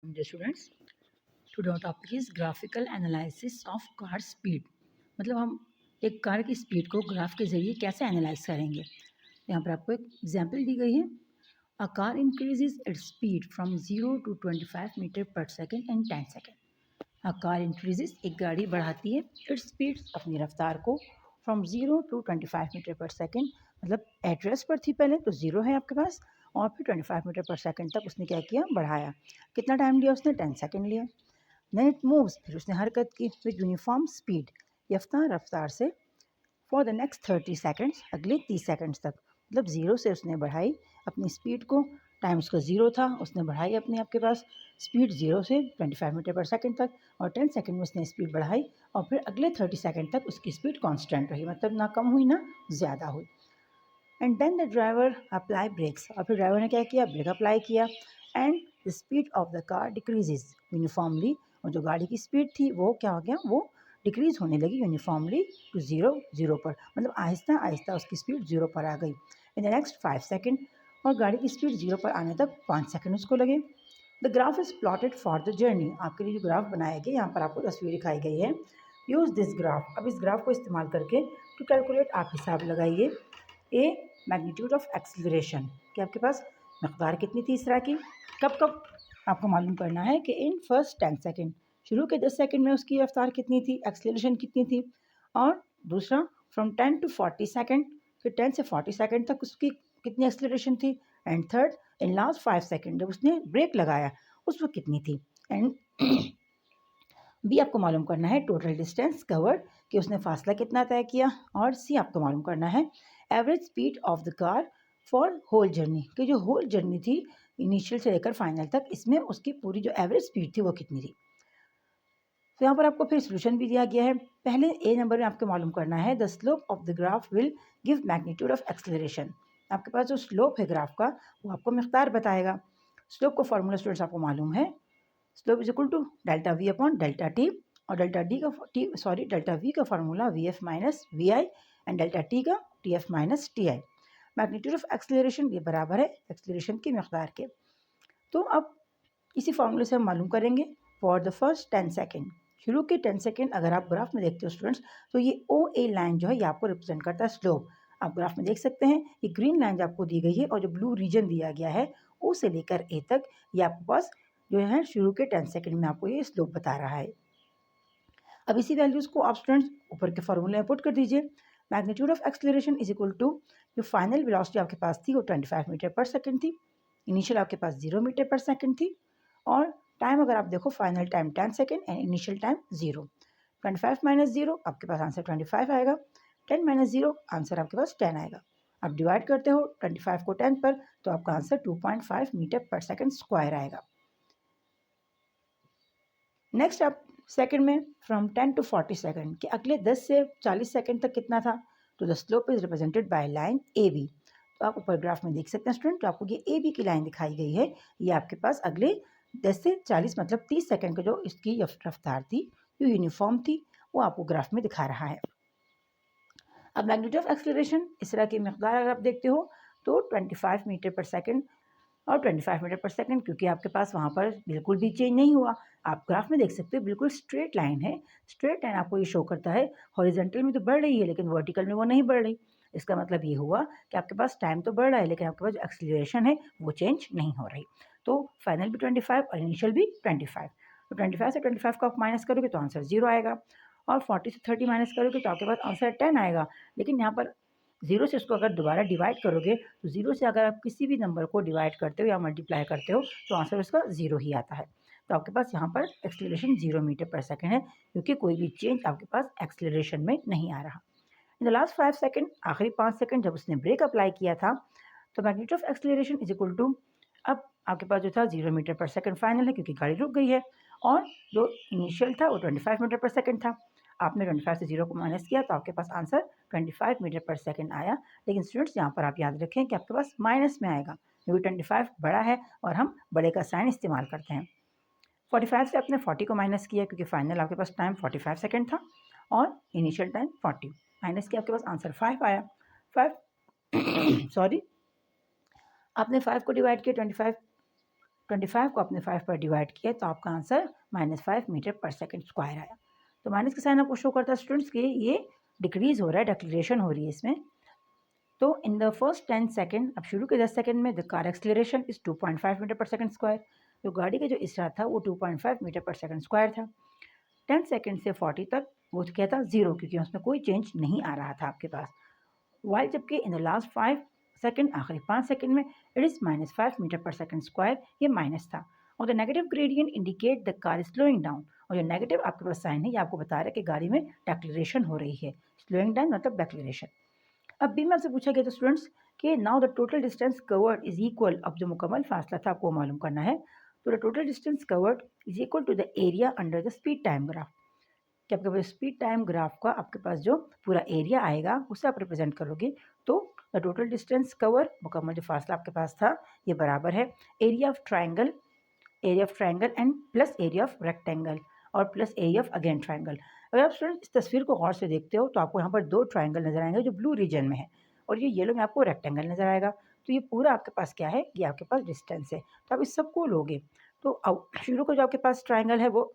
Dear students, today our topic is graphical analysis of car speed. मतलब हम एक car की स्पीड को ग्राफ के जरिए कैसे एनालाइज करेंगे। यहाँ पर आपको एक एग्जांपल दी गई है। A car increases its speed from 0 to 25 meter per second in 10 second. A car increases, एक गाड़ी बढ़ाती है, इट्स स्पीड, अपनी रफ्तार को, from 0 to 25 meter per second, मतलब एड्रेस पर थी पहले तो 0 है आपके पास, और फिर 25 मीटर पर सेकेंड तक उसने क्या किया, बढ़ाया। कितना टाइम लिया उसने? 10 सेकेंड लिया। देन इट मूव्स, फिर उसने हरकत की विद यूनिफॉर्म स्पीड, यफ्ता रफ्तार से, फॉर द नेक्स्ट 30 सेकेंड्स, अगले 30 सेकेंड्स तक। मतलब 0 से उसने बढ़ाई अपनी स्पीड को, टाइम उसका 0 था, उसने बढ़ाई अपने आपके पास स्पीड 0 से 25 मीटर पर सेकेंड तक, और 10 सेकेंड में उसने स्पीड बढ़ाई, और फिर अगले 30 सेकेंड तक उसकी स्पीड कांस्टेंट रही, मतलब ना कम हुई ना ज़्यादा हुई। And then the driver apply brakes, और फिर ड्राइवर ने क्या किया, ब्रेक अप्लाई किया, and the speed of the car decreases uniformly, और जो गाड़ी की स्पीड थी वो क्या हो गया, वो डिक्रीज होने लगी यूनिफॉर्मली टू 0 पर, मतलब आहिस्ता आहिस्ता उसकी स्पीड 0 पर आ गई इन द नेक्स्ट 5 सेकेंड, और गाड़ी की स्पीड 0 पर आने तक 5 सेकेंड उसको लगे। The graph is plotted for the journey, आपके लिए जो ग्राफ बनाया गया, यहाँ पर आपको तस्वीर दिखाई गई है। यूज़ दिस ग्राफ, अब इस ग्राफ को इस्तेमाल करके टू कैलकुलेट, आप हिसाब लगाइए ए मैग्नीट्यूड ऑफ एक्सीलरेशन, कि आपके पास मकदार कितनी थी इस तरह की, कब कब आपको मालूम करना है कि इन फर्स्ट 10 सेकेंड, शुरू के 10 सेकेंड में उसकी रफ्तार कितनी थी, एक्सीलरेशन कितनी थी, और दूसरा फ्रॉम 10 to 40 सेकेंड, फिर 10 से 40 सेकेंड तक उसकी कितनी एक्सीलरेशन थी, and third in last 5 second जब उसने ब्रेक लगाया उस वक्त कितनी थी, एंड बी आपको मालूम करना है टोटल डिस्टेंस कवर्ड, कि उसने फासला कितना तय किया, और सी आपको मालूम करना है average speed of the car for whole journey, कि जो होल जर्नी थी इनिशियल से लेकर फाइनल तक, इसमें उसकी पूरी जो एवरेज स्पीड थी वो कितनी थी। तो यहाँ पर आपको फिर सोल्यूशन भी दिया गया है। पहले ए नंबर में आपको मालूम करना है the slope of the graph will give magnitude of acceleration, आपके पास जो स्लोप है ग्राफ का वो आपको मिकदार बताएगा। स्लोप का फॉर्मूला स्टूडेंट्स आपको मालूम है, slope is equal to delta v upon delta t, और डेल्टा वी का formula v f minus v i, and delta t का t f minus t i. Magnitude of acceleration ये बराबर है एक्सेलरेशन की मिकदार के। तो अब इसी फार्मूले से हम मालूम करेंगे फॉर द फर्स्ट 10 सेकेंड, शुरू के 10 सेकेंड अगर आप ग्राफ में देखते हो स्टूडेंट्स, तो ये ओ ए लाइन जो है ये आपको रिप्रेजेंट करता है स्लोप। आप ग्राफ में देख सकते हैं ये ग्रीन लाइन जो आपको दी गई है, और जो ब्लू रीजन दिया गया है ओ से लेकर ए तक, ये आपके पास जो है शुरू के 10 सेकेंड में आपको ये स्लोप बता रहा है। अब इसी वैल्यूज़ को आप स्टूडेंट्स ऊपर के फॉर्मूले में पुट कर दीजिए। Magnitude of acceleration is equal to, जो फाइनल वेलोसिटी आपके पास थी वो 25 मीटर पर सेकेंड थी, इनिशियल आपके पास 0 मीटर पर सेकेंड थी, और टाइम अगर आप देखो final time 10 second and initial time 0। 25 minus 0 आपके पास आंसर 25 आएगा, 10 माइनस 0 आंसर आपके पास 10 आएगा। आप डिवाइड करते हो 25 को 10 पर, तो आपका answer 2.5 metre per second square आएगा। नेक्स्ट आप सेकंड में फ्रॉम 10 to 40 सेकंड, के अगले 10 से 40 सेकंड तक कितना था, तो the slope is represented by line A B. तो आप ऊपर ग्राफ में देख सकते हैं स्टूडेंट, तो आपको ये ए बी की लाइन दिखाई गई है, ये आपके पास अगले 10 से 40 मतलब 30 सेकंड का जो इसकी रफ्तार थी जो यूनिफॉर्म थी वो आपको ग्राफ में दिखा रहा है। अब मैग्नीट्यूड ऑफ एक्सेलरेशन इस तरह की मकदार अगर आप देखते हो तो 25 मीटर पर सेकेंड और 25 मीटर पर सेकंड, क्योंकि आपके पास वहाँ पर बिल्कुल भी चेंज नहीं हुआ। आप ग्राफ में देख सकते हो बिल्कुल स्ट्रेट लाइन है, स्ट्रेट लाइन आपको ये शो करता है हॉरिजॉन्टल में तो बढ़ रही है लेकिन वर्टिकल में वो नहीं बढ़ रही। इसका मतलब ये हुआ कि आपके पास टाइम तो बढ़ रहा है लेकिन आपके पास जो एक्सीलरेशन है वो चेंज नहीं हो रही। तो फाइनल भी 25 और इनिशियल भी 25, तो 25 से 25 को आप माइनस करोगे तो आंसर 0 आएगा, और 40 से 30 माइनस करोगे तो आपके पास आंसर 10 आएगा। लेकिन यहाँ पर 0 से इसको अगर दोबारा डिवाइड करोगे तो 0 से अगर आप किसी भी नंबर को डिवाइड करते हो या मल्टीप्लाई करते हो तो आंसर उसका 0 ही आता है। तो आपके पास यहाँ पर एक्सेलरेशन 0 मीटर पर सेकेंड है, क्योंकि कोई भी चेंज आपके पास एक्सेलरेशन में नहीं आ रहा। इन द लास्ट 5 सेकेंड, आखिरी 5 सेकेंड जब उसने ब्रेक अप्लाई किया था, तो magnitude of acceleration is equal to, अब आपके पास जो था 0 मीटर पर सेकेंड फाइनल है क्योंकि गाड़ी रुक गई है, और जो इनिशियल था वो 25 मीटर पर सेकेंड था। आपने 25 से 0 को माइनस किया तो आपके पास आंसर 25 मीटर पर सेकेंड आया। लेकिन स्टूडेंट्स यहाँ पर आप याद रखें कि आपके पास माइनस में आएगा क्योंकि 25 बड़ा है और हम बड़े का साइन इस्तेमाल करते हैं। 45 से आपने 40 को माइनस किया क्योंकि फाइनल आपके पास टाइम 45 सेकेंड था और इनिशियल टाइम 40, माइनस किया आपके पास आंसर 5 आया। 5 सॉरी आपने 5 को डिवाइड किया 25 25 को आपने 5 पर डिवाइड किया तो आपका answer -5 metre per second square आया। तो माइनस का साइन आपको शो करता है स्टूडेंट्स कि ये डिक्रीज हो रहा है, डिक्लेरेशन हो रही है इसमें। तो इन द फर्स्ट 10 सेकंड, अब शुरू के 10 सेकंड में the car acceleration is 2.5 metre per second square. तो गाड़ी का जो इसरा था वो 2.5 मीटर पर सेकंड स्क्वायर था। 10 सेकंड से 40 तक वो क्या था, 0, क्योंकि उसमें कोई चेंज नहीं आ रहा था आपके पास। वाइल जबकि इन द लास्ट 5 सेकंड, आखिरी 5 सेकंड में it is -5 metre per second square, ये माइनस था। और the negative gradient indicate the car slowing down. और जो नेगेटिव आपके पास साइन है ये आपको बता रहा है कि गाड़ी में डेक्लेरेशन हो रही है। स्लोइंग डाउन मतलब डेक्लेरेशन। अब बी में आपसे पूछा गया था स्टूडेंट्स कि now the total distance covered is equal, अब जो मुकम्मल फासला था आपको मालूम करना है। तो the total distance covered is equal to the area under the speed time graph. कि आपके पास स्पीड टाइम ग्राफ का आपके पास जो पूरा एरिया आएगा उसे आप रिप्रेजेंट करोगे। तो द टोटल डिस्टेंस कवर, मुकम्मल जो फासला आपके पास था, ये बराबर है area of triangle and plus area of rectangle और plus area of again triangle. अगर आप स्टूडेंट इस तस्वीर को गौर से देखते हो तो आपको यहाँ पर 2 ट्राइंगल नजर आएंगे जो ब्लू रीजन में है, और ये येलो में आपको रेक्टेंगल नजर आएगा। तो ये पूरा आपके पास क्या है, ये आपके पास डिस्टेंस है। तो आप इस सबको लोगे तो अब शुरू को जो आपके पास ट्राइंगल है वो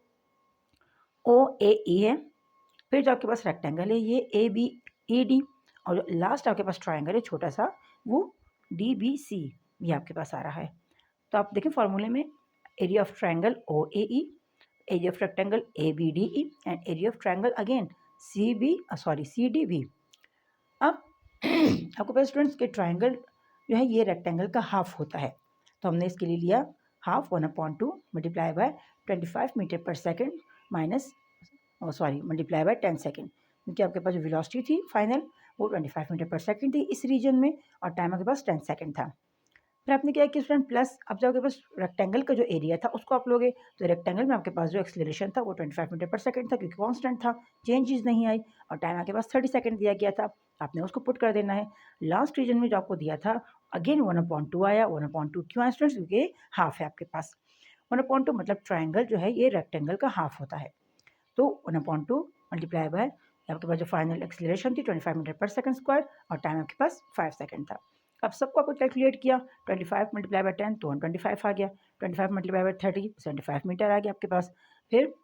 OAE है, फिर जो आपके पास रेक्टेंगल है ये ABED, और जो लास्ट आपके पास ट्राइंगल है छोटा सा वो DBC, ये आपके पास आ रहा है। तो आप देखें फॉर्मूले में area of triangle OAE, area of rectangle ABDE and area of triangle again CDB। अब आपके पास स्टूडेंट्स के ट्राइंगल जो है ये रेक्टेंगल का हाफ होता है, तो हमने इसके लिए लिया half 1/2 multiply by 25 meter per second multiply by 10 second, क्योंकि आपके पास जो वेलोसिटी थी फाइनल वो 25 मीटर पर सेकेंड थी इस रीजन में, और टाइम आपके पास 10 सेकेंड था। फिर आपने क्या किया स्टूडेंट प्लस, अब जो आपके पास रेक्टेंगल का जो एरिया था उसको आप लोगे, तो रेक्टेंगल में आपके पास जो एक्सेलरेशन था वो 25 मीटर पर सेकंड था क्योंकि कांस्टेंट था, चेंजेस नहीं आई, और टाइम आपके पास 30 सेकंड दिया गया था, आपने उसको पुट कर देना है। लास्ट रीजन में जो आपको दिया था अगेन 1/2 आया। 1/2 क्यों आया स्टूडेंट्स, क्योंकि हाफ है आपके पास। 1/2 मतलब ट्राइंगल जो है ये रेक्टेंगल का हाफ होता है, तो 1/2 मल्टीप्लाई बाय आपके पास जो फाइनल एक्सेलरेशन थी 25 मीटर पर सेकंड स्क्वायर, और टाइम आपके पास 5 सेकंड था। अब सबको आपको कैलकुलेट किया, 25 मल्टीप्लाई बाय 10 तो 125 आ गया, 25 मल्टीप्लाई बाय 30 75 मीटर आ गया आपके पास। फिर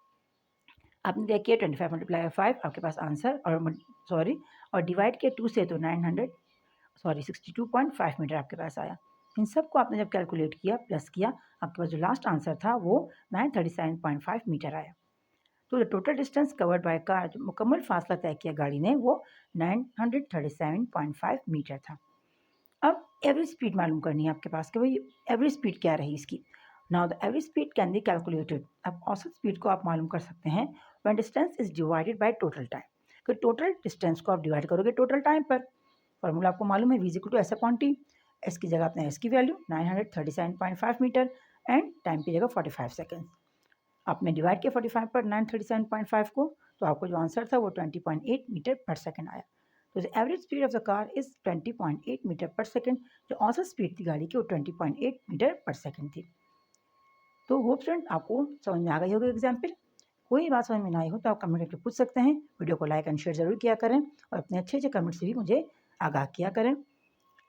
आपने क्या किया 25 मल्टीप्लाई बाय 5 आपके पास आंसर, और डिवाइड किया 2 से तो 62.5 मीटर आपके पास आया। इन सबको आपने जब कैलकुलेट किया प्लस किया, आपके पास जो लास्ट आंसर था वो 937.5 मीटर आया। तो the total distance covered by car, जो मुकम्मल फासला तय किया गाड़ी ने वो 937.5 मीटर था। अब एवरेज स्पीड मालूम करनी है आपके पास कि भाई एवरेज स्पीड क्या रही इसकी। Now the average speed can be calculated. अब औसत स्पीड को आप मालूम कर सकते हैं when distance is divided by total time, कि टोटल डिस्टेंस को आप डिवाइड करोगे टोटल टाइम पर। फॉर्मूला आपको मालूम है V=S/T। एस की जगह आपने एस की वैल्यू 937.5 मीटर एंड टाइम की जगह 45 सेकेंड। आपने डिवाइड किया 45 पर 937.5 को, तो आपको जो आंसर था वो 20.8 मीटर पर सेकेंड आया। तो average speed of the car is 20.8 metre per second. जो औसत स्पीड थी गाड़ी की वो 20.8 मीटर पर सेकेंड थी। तो होप स्टूडेंट आपको समझ में आ गई होगी एग्जाम्पल। कोई बात समझ में ना आई हो तो आप कमेंट करके पूछ सकते हैं। वीडियो को लाइक एंड शेयर जरूर किया करें, और अपने अच्छे अच्छे कमेंट से भी मुझे आगाह किया करें।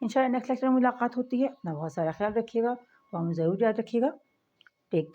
इंशाल्लाह नेक्स्ट लेक्चर में मुलाकात होती है। अपना बहुत सारा ख्याल रखिएगा, तो हमें ज़रूर याद रखिएगा। टेक